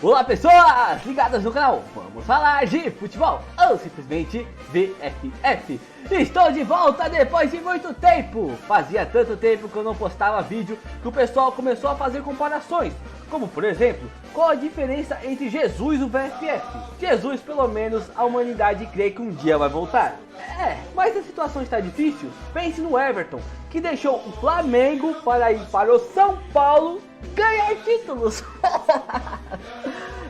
Olá pessoas ligadas no canal, vamos falar de futebol ou simplesmente VFF. Estou de volta depois de muito tempo. Fazia tanto tempo que eu não postava vídeo que o pessoal começou a fazer comparações. Como por exemplo, qual a diferença entre Jesus e o VFF? Jesus, pelo menos, a humanidade crê que um dia vai voltar. Mas a situação está difícil. Pense no Everton, que deixou o Flamengo para ir para o São Paulo ganhar títulos.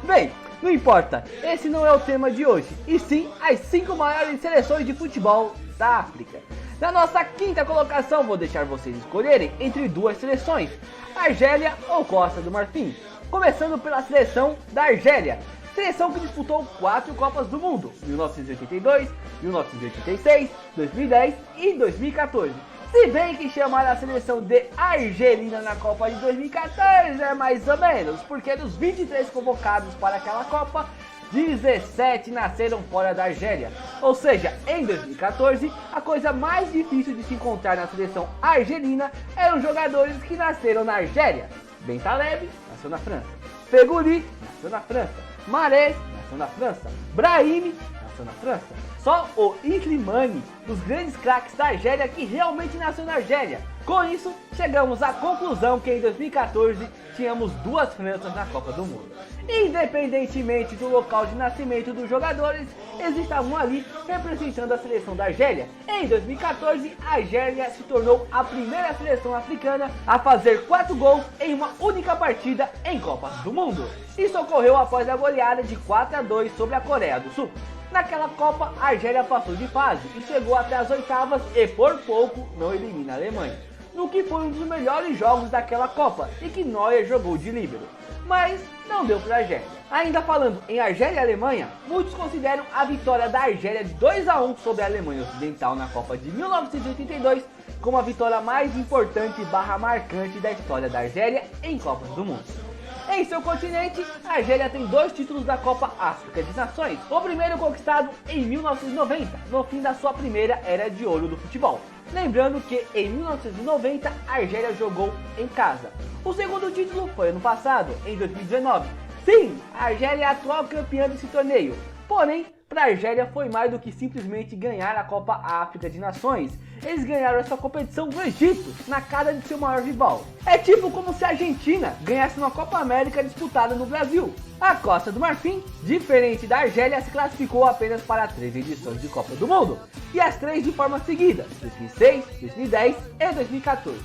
Bem, não importa, esse não é o tema de hoje, e sim as 5 maiores seleções de futebol da África. Na nossa quinta colocação, vou deixar vocês escolherem entre duas seleções, Argélia ou Costa do Marfim. Começando pela seleção da Argélia, seleção que disputou 4 Copas do Mundo, 1982, 1986, 2010 e 2014. Se bem que chamar a seleção de Argelina na Copa de 2014 é mais ou menos, porque dos 23 convocados para aquela Copa, 17 nasceram fora da Argélia. Ou seja, em 2014, a coisa mais difícil de se encontrar na seleção argelina eram jogadores que nasceram na Argélia. Bentaleb nasceu na França, Feghouli nasceu na França, Mahrez nasceu na França, Brahimi nasceu na França. Só o Slimani, dos grandes craques da Argélia, que realmente nasceu na Argélia. Com isso, chegamos à conclusão que em 2014 tínhamos 2 Franças na Copa do Mundo. Independentemente do local de nascimento dos jogadores, eles estavam ali representando a seleção da Argélia. Em 2014, a Argélia se tornou a primeira seleção africana a fazer 4 gols em uma única partida em Copas do Mundo. Isso ocorreu após a goleada de 4-2 sobre a Coreia do Sul. Naquela Copa, a Argélia passou de fase e chegou até as oitavas e por pouco não elimina a Alemanha, no que foi um dos melhores jogos daquela Copa e que Neuer jogou de líbero, mas não deu para a Argélia. Ainda falando em Argélia e Alemanha, muitos consideram a vitória da Argélia de 2-1 sobre a Alemanha Ocidental na Copa de 1982 como a vitória mais importante / marcante da história da Argélia em Copas do Mundo. Em seu continente, a Argélia tem 2 títulos da Copa África das Nações. O primeiro conquistado em 1990, no fim da sua primeira era de ouro do futebol. Lembrando que em 1990 a Argélia jogou em casa. O segundo título foi ano passado, em 2019. Sim, a Argélia é a atual campeã desse torneio. Porém, para a Argélia foi mais do que simplesmente ganhar a Copa África de Nações. Eles ganharam essa competição no Egito, na casa de seu maior rival. É tipo como se a Argentina ganhasse uma Copa América disputada no Brasil. A Costa do Marfim, diferente da Argélia, se classificou apenas para 3 edições de Copa do Mundo, e as 3 de forma seguida, 2006, 2010 e 2014.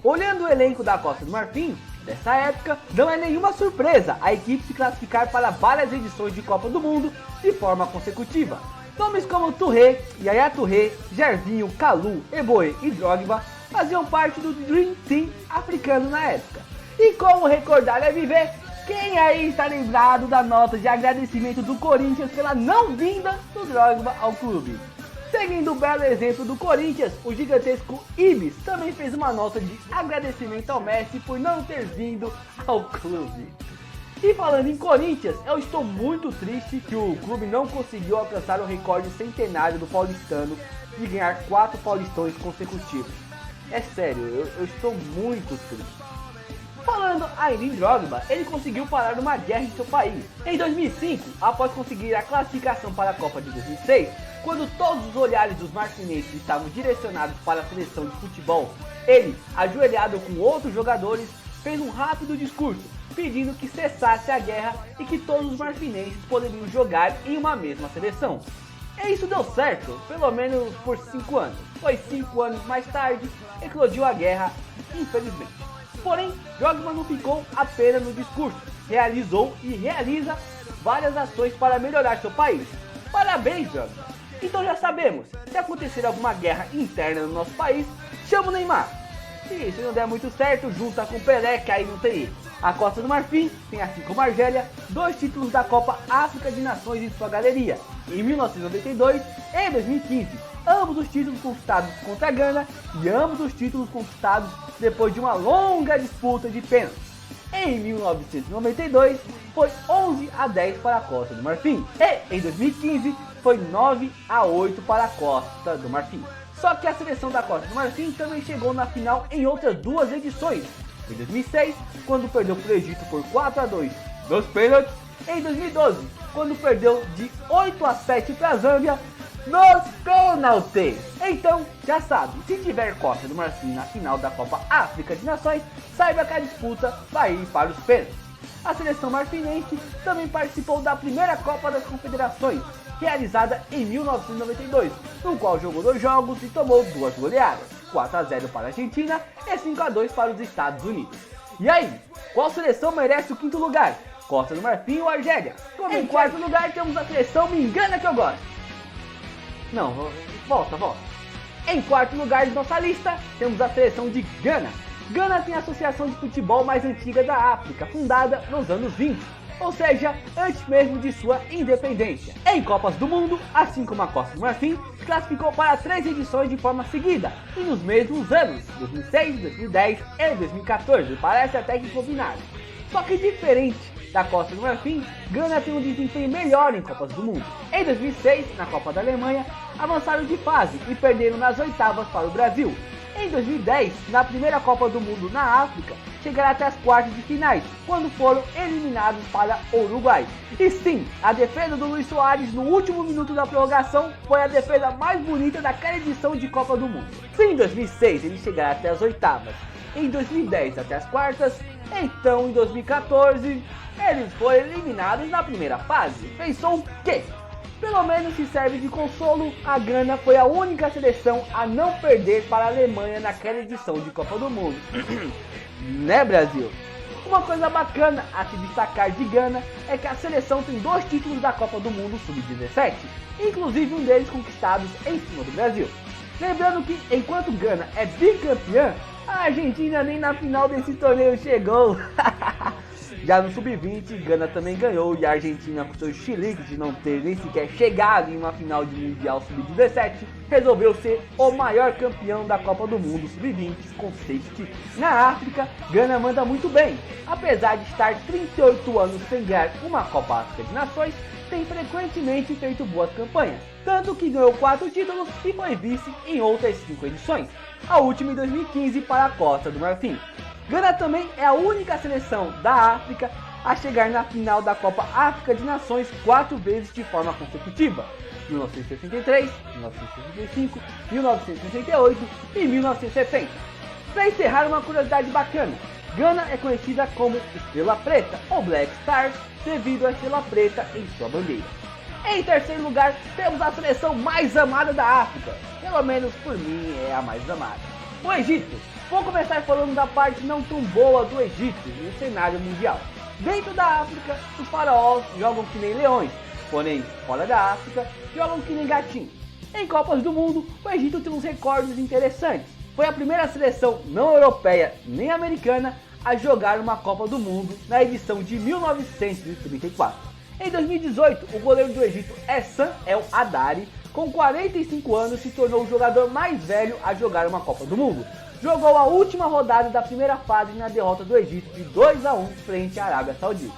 Olhando o elenco da Costa do Marfim, dessa época, não é nenhuma surpresa a equipe se classificar para várias edições de Copa do Mundo de forma consecutiva. Nomes como Touré, Yaya Touré, Gervinho, Kalou, Eboe e Drogba faziam parte do Dream Team africano na época. E como recordar é viver, quem aí está lembrado da nota de agradecimento do Corinthians pela não vinda do Drogba ao clube? Seguindo o belo exemplo do Corinthians, o gigantesco Ibis também fez uma nota de agradecimento ao Messi por não ter vindo ao clube. E falando em Corinthians, eu estou muito triste que o clube não conseguiu alcançar o recorde centenário do paulistano de ganhar 4 paulistões consecutivos. É sério, eu estou muito triste. Falando ainda em Drogba, ele conseguiu parar uma guerra em seu país. Em 2005, após conseguir a classificação para a Copa de 2006, quando todos os olhares dos marfinenses estavam direcionados para a seleção de futebol, ele, ajoelhado com outros jogadores, fez um rápido discurso, pedindo que cessasse a guerra e que todos os marfinenses poderiam jogar em uma mesma seleção. E isso deu certo, pelo menos por 5 anos. Foi 5 anos mais tarde, eclodiu a guerra, infelizmente. Porém, Drogba não ficou apenas no discurso, realizou e realiza várias ações para melhorar seu país. Parabéns, Drogba! Então já sabemos, se acontecer alguma guerra interna no nosso país, chama o Neymar. E se não der muito certo, junta com o Pelé, que aí não tem erro. A Costa do Marfim tem, assim como a Argélia, 2 títulos da Copa África de Nações em sua galeria, em 1992 e 2015. Ambos os títulos conquistados contra a Gana e ambos os títulos conquistados depois de uma longa disputa de pênaltis. Em 1992 foi 11-10 para a Costa do Marfim e em 2015 foi 9-8 para a Costa do Marfim. Só que a seleção da Costa do Marfim também chegou na final em outras 2 edições. Em 2006, quando perdeu para o Egito por 4-2 nos pênaltis, em 2012, quando perdeu de 8-7 para a Zâmbia nos pênaltis. Então, já sabe, se tiver Costa do Marfim na final da Copa África de Nações, saiba que a disputa vai ir para os pênaltis. A seleção marfinense também participou da primeira Copa das Confederações, realizada em 1992, no qual jogou 2 jogos e tomou 2 goleadas, 4-0 para a Argentina e 5-2 para os Estados Unidos. E aí, qual seleção merece o 5º lugar? Costa do Marfim ou Argélia? Em 4º lugar temos a seleção Me Engana Que Eu Gosto. Não, volta. Em 4º lugar de nossa lista, temos a seleção de Gana. Gana tem a associação de futebol mais antiga da África, fundada nos anos 20, ou seja, antes mesmo de sua independência. Em Copas do Mundo, assim como a Costa do Marfim, classificou para 3 edições de forma seguida, e nos mesmos anos, 2006, 2010 e 2014, parece até que combinado. Só que diferente da Costa do Marfim, Gana tem um desempenho melhor em Copas do Mundo. Em 2006, na Copa da Alemanha, avançaram de fase e perderam nas oitavas para o Brasil. Em 2010, na primeira Copa do Mundo na África, chegaram até as quartas de finais, quando foram eliminados para o Uruguai. E sim, a defesa do Luis Soares no último minuto da prorrogação foi a defesa mais bonita daquela edição de Copa do Mundo. Se em 2006 eles chegaram até as oitavas, em 2010 até as quartas, então em 2014 eles foram eliminados na primeira fase. Pensou o quê? Pelo menos se serve de consolo, a Gana foi a única seleção a não perder para a Alemanha naquela edição de Copa do Mundo. Né, Brasil? Uma coisa bacana a se destacar de Gana é que a seleção tem 2 títulos da Copa do Mundo Sub-17, inclusive um deles conquistados em cima do Brasil. Lembrando que enquanto Gana é bicampeã, a Argentina nem na final desse torneio chegou. Já no Sub-20, Gana também ganhou e a Argentina, com seus chiliques de não ter nem sequer chegado em uma final de Mundial Sub-17, resolveu ser o maior campeão da Copa do Mundo Sub-20 com 6 títulos. Na África, Gana manda muito bem. Apesar de estar 38 anos sem ganhar uma Copa África de Nações, tem frequentemente feito boas campanhas, tanto que ganhou 4 títulos e foi vice em outras 5 edições, a última em 2015 para a Costa do Marfim. Gana também é a única seleção da África a chegar na final da Copa África de Nações 4 vezes de forma consecutiva: 1963, 1965, 1968 e 1970. Para encerrar, uma curiosidade bacana: Gana é conhecida como Estrela Preta ou Black Stars devido à estrela preta em sua bandeira. Em terceiro lugar, temos a seleção mais amada da África, pelo menos por mim é a mais amada: o Egito. Vou começar falando da parte não tão boa do Egito no cenário mundial. Dentro da África, os faraós jogam que nem leões, porém, fora da África, jogam que nem gatinhos. Em Copas do Mundo, o Egito tem uns recordes interessantes. Foi a primeira seleção não europeia nem americana a jogar uma Copa do Mundo na edição de 1934. Em 2018, o goleiro do Egito, Essam El Haddari, com 45 anos, se tornou o jogador mais velho a jogar uma Copa do Mundo. Jogou a última rodada da primeira fase na derrota do Egito de 2-1 frente à Arábia Saudita.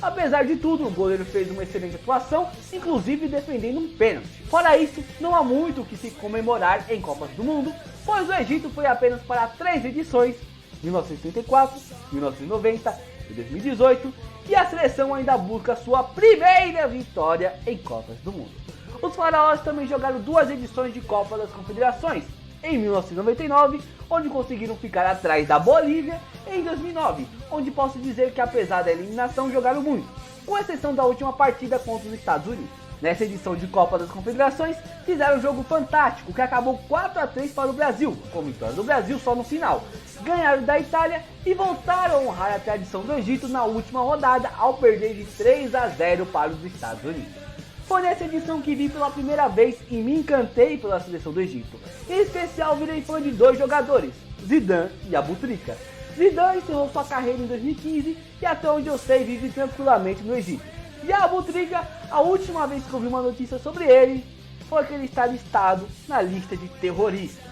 Apesar de tudo, o goleiro fez uma excelente atuação, inclusive defendendo um pênalti. Fora isso, não há muito o que se comemorar em Copas do Mundo, pois o Egito foi apenas para 3 edições, 1934, 1990 e 2018, e a seleção ainda busca sua primeira vitória em Copas do Mundo. Os faraós também jogaram 2 edições de Copa das Confederações, em 1999, onde conseguiram ficar atrás da Bolívia, e em 2009, onde posso dizer que apesar da eliminação jogaram muito, com exceção da última partida contra os Estados Unidos. Nessa edição de Copa das Confederações, fizeram um jogo fantástico que acabou 4-3 para o Brasil, com vitória do Brasil só no final. Ganharam da Itália e voltaram a honrar a tradição do Egito na última rodada ao perder de 3-0 para os Estados Unidos. Foi nessa edição que vi pela primeira vez e me encantei pela seleção do Egito. Em especial virei fã de 2 jogadores, Zidane e Abutrika. Zidane encerrou sua carreira em 2015 e até onde eu sei vive tranquilamente no Egito. Já Abutrika, a última vez que eu vi uma notícia sobre ele, foi que ele está listado na lista de terroristas.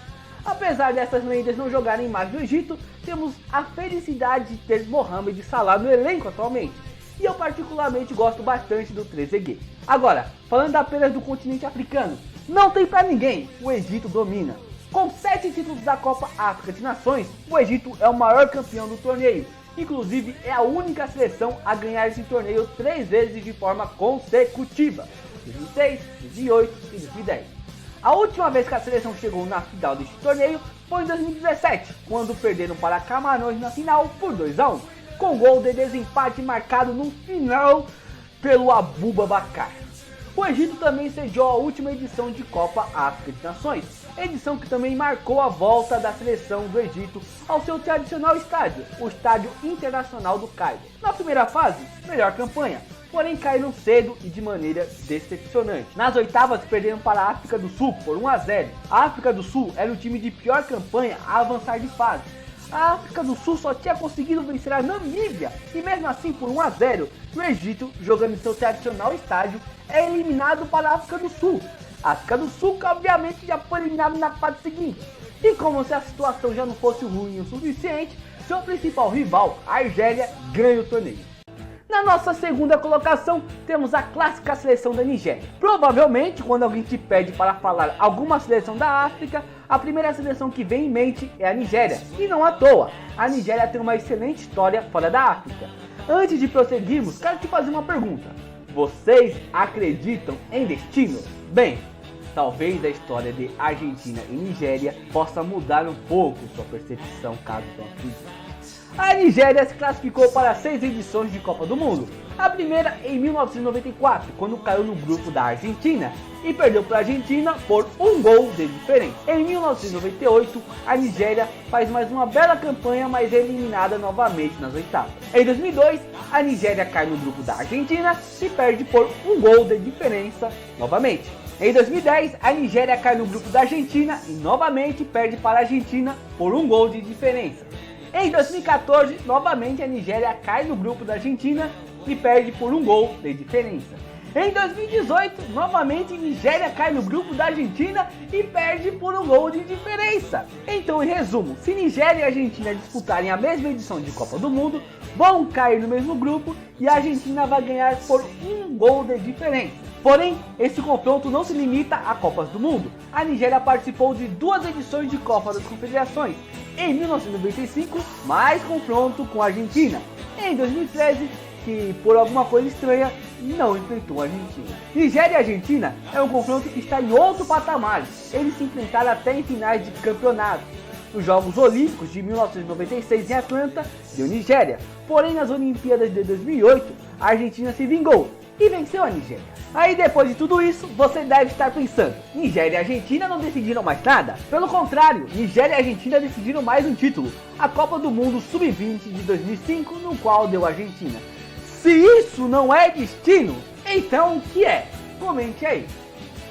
Apesar dessas lendas não jogarem mais no Egito, temos a felicidade de ter Mohamed Salah no elenco atualmente. E eu particularmente gosto bastante do Trezeguet. Agora, falando apenas do continente africano, não tem pra ninguém, o Egito domina. Com 7 títulos da Copa África de Nações, o Egito é o maior campeão do torneio Inclusive, é a única seleção a ganhar esse torneio 3 vezes de forma consecutiva, 2006, 2008 e 2010. A última vez que a seleção chegou na final deste torneio foi em 2017, quando perderam para Camarões na final por 2-1, com gol de desempate marcado no final pelo Abubakar. O Egito também sediou a última edição de Copa África de Nações, edição que também marcou a volta da seleção do Egito ao seu tradicional estádio, o Estádio Internacional do Cairo. Na primeira fase, melhor campanha, porém caíram cedo e de maneira decepcionante. Nas oitavas perderam para a África do Sul por 1-0. A África do Sul era o time de pior campanha a avançar de fase. A África do Sul só tinha conseguido vencer a Namíbia e mesmo assim por 1-0, o Egito, jogando em seu tradicional estádio, é eliminado para a África do Sul. A África do Sul que obviamente já foi eliminado na fase seguinte. E como se a situação já não fosse ruim o suficiente, seu principal rival, a Argélia, ganha o torneio. Na nossa segunda colocação, temos a clássica seleção da Nigéria. Provavelmente, quando alguém te pede para falar alguma seleção da África, a primeira seleção que vem em mente é a Nigéria. E não à toa, a Nigéria tem uma excelente história fora da África. Antes de prosseguirmos, quero te fazer uma pergunta. Vocês acreditam em destino? Bem, talvez a história de Argentina e Nigéria possa mudar um pouco sua percepção caso não acredite. A Nigéria se classificou para 6 edições de Copa do Mundo. A primeira em 1994, quando caiu no grupo da Argentina e perdeu para a Argentina por 1 gol de diferença. Em 1998, a Nigéria faz mais uma bela campanha, mas é eliminada novamente nas oitavas. Em 2002, a Nigéria cai no grupo da Argentina e perde por 1 gol de diferença novamente. Em 2010, a Nigéria cai no grupo da Argentina e novamente perde para a Argentina por 1 gol de diferença. Em 2014, novamente a Nigéria cai no grupo da Argentina e perde por 1 gol de diferença. Em 2018, novamente a Nigéria cai no grupo da Argentina e perde por 1 gol de diferença. Então, em resumo, se Nigéria e Argentina disputarem a mesma edição de Copa do Mundo, vão cair no mesmo grupo e a Argentina vai ganhar por 1 gol de diferença. Porém, esse confronto não se limita a Copas do Mundo. A Nigéria participou de 2 edições de Copa das Confederações. Em 1995, mais confronto com a Argentina. Em 2013, que por alguma coisa estranha, não enfrentou a Argentina. Nigéria e Argentina é um confronto que está em outro patamar. Eles se enfrentaram até em finais de campeonato. Nos Jogos Olímpicos de 1996 em Atlanta, deu Nigéria. Porém, nas Olimpíadas de 2008, a Argentina se vingou e venceu a Nigéria. Aí depois de tudo isso, você deve estar pensando, Nigéria e Argentina não decidiram mais nada? Pelo contrário, Nigéria e Argentina decidiram mais um título, a Copa do Mundo Sub-20 de 2005, no qual deu a Argentina. Se isso não é destino, então o que é? Comente aí.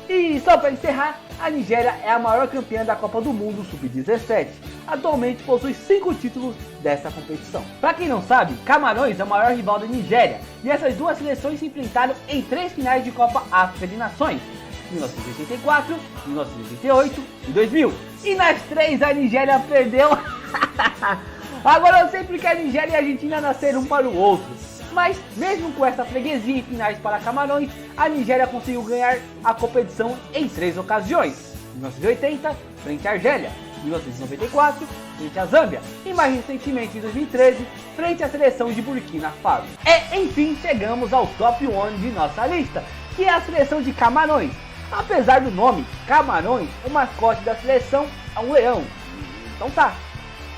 E só para encerrar, a Nigéria é a maior campeã da Copa do Mundo Sub-17. Atualmente possui 5 títulos dessa competição. Para quem não sabe, Camarões é o maior rival da Nigéria. E essas duas seleções se enfrentaram em 3 finais de Copa África de Nações. 1984, 1988 e 2000. E nas 3 a Nigéria perdeu. Agora eu sei porque a Nigéria e a Argentina nasceram um para o outro. Mas, mesmo com essa freguesia em finais para Camarões, a Nigéria conseguiu ganhar a competição em 3 ocasiões. 1980, frente à Argélia, 1994, frente à Zâmbia e mais recentemente em 2013, frente à seleção de Burkina Faso. E, enfim, chegamos ao top 1 de nossa lista, que é a seleção de Camarões. Apesar do nome, Camarões, o mascote da seleção é um leão. Então tá.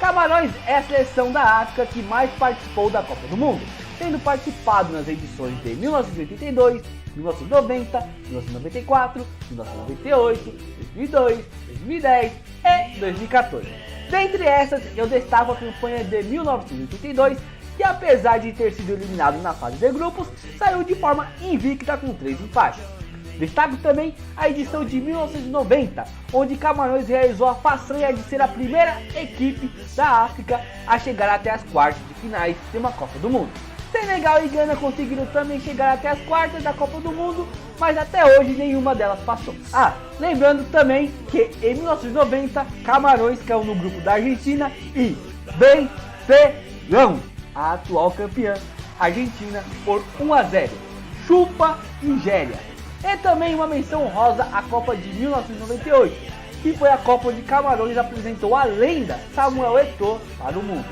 Camarões é a seleção da África que mais participou da Copa do Mundo, tendo participado nas edições de 1982, 1990, 1994, 1998, 2002, 2010 e 2014. Dentre essas, eu destaco a campanha de 1982, que apesar de ter sido eliminado na fase de grupos, saiu de forma invicta com 3 empates. Destaco também a edição de 1990, onde Camarões realizou a façanha de ser a primeira equipe da África a chegar até as quartas de finais de uma Copa do Mundo. Senegal e Gana conseguiram também chegar até as quartas da Copa do Mundo, mas até hoje nenhuma delas passou. Lembrando também que em 1990, Camarões caiu no grupo da Argentina e venceram a atual campeã Argentina por 1-0. Chupa Nigéria! E também uma menção honrosa à Copa de 1998, que foi a Copa onde Camarões apresentou a lenda Samuel Eto'o para o mundo.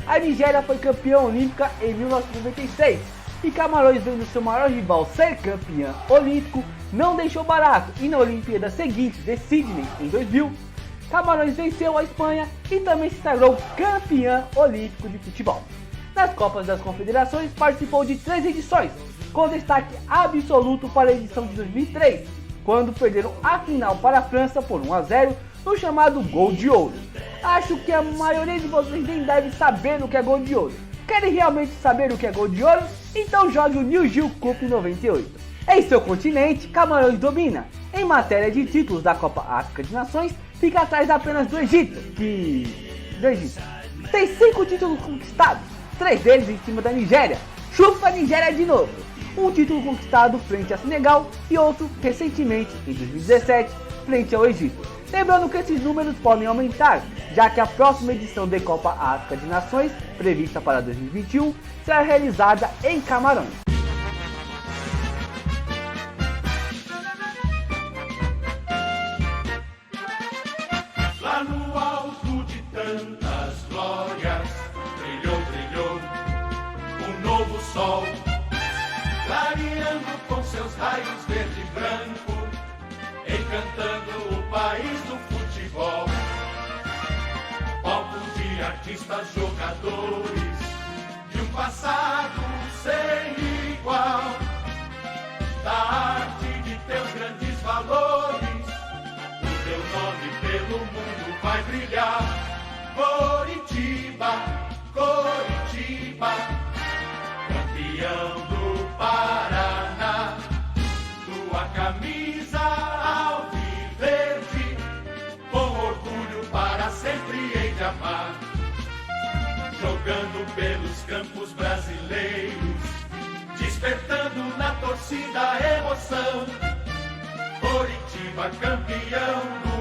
A Nigéria foi campeã olímpica em 1996 e Camarões, vendo seu maior rival ser campeã olímpico, não deixou barato e na Olimpíada seguinte de Sydney em 2000, Camarões venceu a Espanha e também se sagrou campeã olímpico de futebol. Nas Copas das Confederações participou de 3 edições, com destaque absoluto para a edição de 2003, quando perderam a final para a França por 1-0 no chamado Gol de Ouro. Acho que a maioria de vocês nem deve saber o que é Gol de Ouro. Querem realmente saber o que é Gol de Ouro? Então jogue o New Gil Cup 98. Em seu continente, Camarões domina. Em matéria de títulos da Copa África de Nações, fica atrás apenas do Egito, tem 5 títulos conquistados, 3 deles em cima da Nigéria. Chupa a Nigéria de novo. Um título conquistado frente a Senegal e outro recentemente, em 2017, frente ao Egito. Lembrando que esses números podem aumentar, já que a próxima edição da Copa África de Nações, prevista para 2021, será realizada em Camarões. Lá no alto de tantas glórias, brilhou, brilhou um novo sol, clareando com seus raios verde e branco, encantando o país do futebol. Palco de artistas, jogadores, de um passado sem igual, da arte de teus grandes valores, o teu nome pelo mundo vai brilhar. Coritiba, Coritiba, campeão do Paraná, tua camisa alviverde, com orgulho para sempre hei de amar. Jogando pelos campos brasileiros, despertando na torcida a emoção. Coritiba, campeão do